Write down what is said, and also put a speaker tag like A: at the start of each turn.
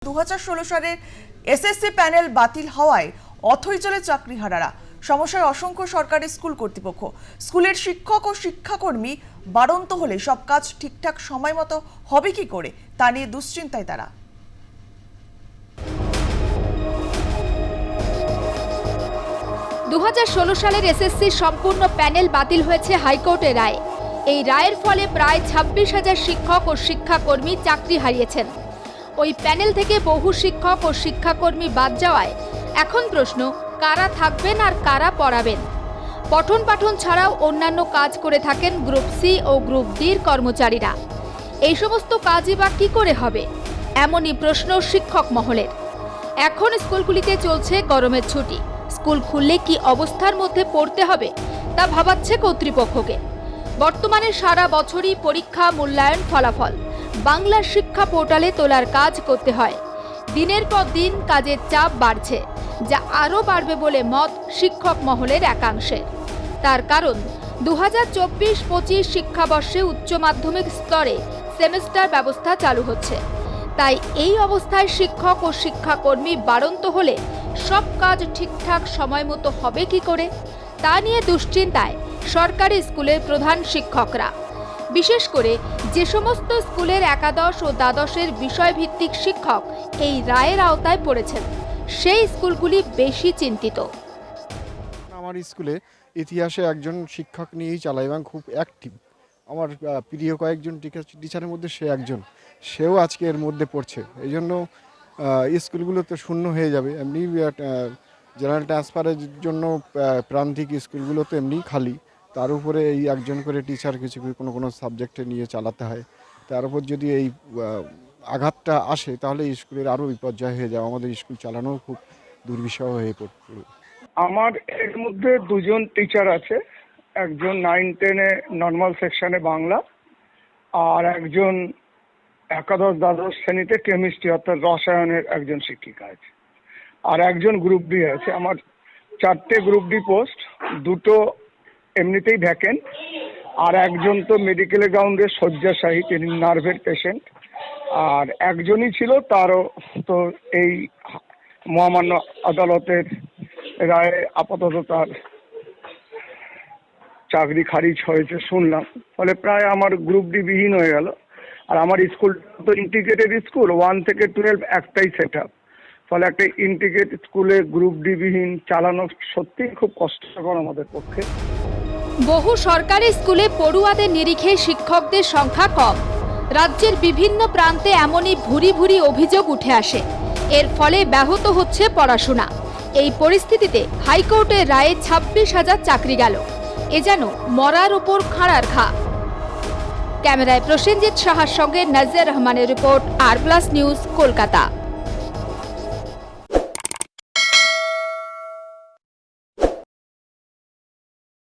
A: 2016 সালের SSC panel বাতিল হওয়ায় অথৈচলে চাকরিহারারা সমস্যায় অসংখ্য সরকারি স্কুল কর্তৃপক্ষ। স্কুলের শিক্ষক ও শিক্ষাকর্মী বাড়ন্ত হলে সব কাজ ঠিকঠাক সময় মতো হবে কি করে তা নিয়ে দুশ্চিন্তায় তারা।
B: সালের এসএসসি সম্পূর্ণ প্যানেল বাতিল হয়েছে হাইকোর্টের রায়। এই রায়ের ফলে প্রায় 26,000 শিক্ষক ও শিক্ষাকর্মী চাকরি হারিয়েছেন। ওই প্যানেল থেকে বহু শিক্ষক ও শিক্ষাকর্মী বাদ যাওয়ায় এখন প্রশ্ন, কারা থাকবেন আর কারা পড়াবেন। পঠন পাঠন ছাড়াও অন্যান্য কাজ করে থাকেন গ্রুপ সি ও গ্রুপ ডির কর্মচারীরা। এই সমস্ত কাজই বা কী করে হবে, এমনই প্রশ্ন শিক্ষক মহলের। এখন স্কুলগুলিতে চলছে গরমের ছুটি। স্কুল খুললে কি অবস্থার মধ্যে পড়তে হবে তা ভাবাচ্ছে কর্তৃপক্ষকে। বর্তমানে সারা বছরই পরীক্ষা, মূল্যায়ন, ফলাফল বাংলা শিক্ষা পোর্টালে তোলার কাজ করতে হয়। দিনের পর দিন কাজের চাপ বাড়ছে, যা আরও বাড়বে বলে মত শিক্ষক মহলের একাংশের। তার কারণ 2024-25 শিক্ষাবর্ষে উচ্চ মাধ্যমিক স্তরে সেমেস্টার ব্যবস্থা চালু হচ্ছে। তাই এই অবস্থায় শিক্ষক ও শিক্ষাকর্মী বাড়ন্ত হলে সব কাজ ঠিকঠাক সময় মতো হবে কি করে তা নিয়ে দুশ্চিন্তায় সরকারি স্কুলের প্রধান শিক্ষকরা। বিশেষ করে যে সমস্ত স্কুলের একাদশ ও দ্বাদশের বিষয়ভিত্তিক শিক্ষক এই রায়ের আওতায় পড়েছেন, সেই স্কুলগুলি বেশি চিন্তিত।
C: আমার স্কুলে ইতিহাসে একজন শিক্ষক নিয়েই চালাই এবং খুব অ্যাক্টিভ। আমার প্রিয় কয়েকজন টিচারের মধ্যে সে একজন, সেও আজকে এর মধ্যে পড়ছে। এই জন্য স্কুলগুলো তো শূন্য হয়ে যাবে। এমনি জেনারেল ট্রান্সফারের জন্য প্রান্তিক স্কুলগুলো তো এমনি খালি, তার উপরে এই একজন করে টিচার কিছু কোনো সাবজেক্টে নিয়ে চালাতে হয়। তার উপর যদি এই আঘাতটা আসে তাহলে স্কুলের আরও বিপর্যয় হয়ে যায়, আমাদের স্কুল চালানো খুব দুর্বিষহ হয়ে পড়বে।
D: আমার এর মধ্যে দুজন টিচার আছে, একজন 9-10-এ নর্মাল সেকশনে বাংলা, আর একজন একাদশ দ্বাদশ শ্রেণীতে কেমিস্ট্রি অর্থাৎ রসায়নের একজন শিক্ষিকা আছে, আর একজন গ্রুপ ডি আছে। আমার 4টে গ্রুপ ডি পোস্ট, 2টো এমনিতেই ভ্যাকেন্ট, আর একজন তো মেডিকেল গ্রাউন্ডে শয্যাশায়ী, তিনি নার্ভের পেশেন্ট, আর একজনই ছিল, তারও তো এই মহামান্য আদালতের রায়ে আপাতত তার চাকরি খারিজ হয়েছে শুনলাম। ফলে প্রায় আমার গ্রুপ ডি বিহীন হয়ে গেল। আর আমার স্কুল তো ইন্টিগ্রেটেড স্কুল, 1 থেকে 12 একটাই সেট আপ। ফলে একটা ইন্টিগ্রেটেড স্কুলে গ্রুপ ডি বিহীন চালানো সত্যিই খুব কষ্টকর আমাদের পক্ষে।
B: বহু সরকারি স্কুলে পড়ুয়াদের নিরিখে শিক্ষকদের সংখ্যা কম। রাজ্যের বিভিন্ন প্রান্তে এমনই ভুরি ভুরি অভিযোগ উঠে আসে। এর ফলে ব্যাহত হচ্ছে পড়াশোনা। এই পরিস্থিতিতে হাইকোর্টের রায়ে 26,000 চাকরি গেল। এ যেন মরার ওপর খাঁড়ার ঘা। ক্যামেরায় প্রসেনজিৎ সাহার সঙ্গে নাজির রহমানের রিপোর্ট, আর প্লাস নিউজ, কলকাতা।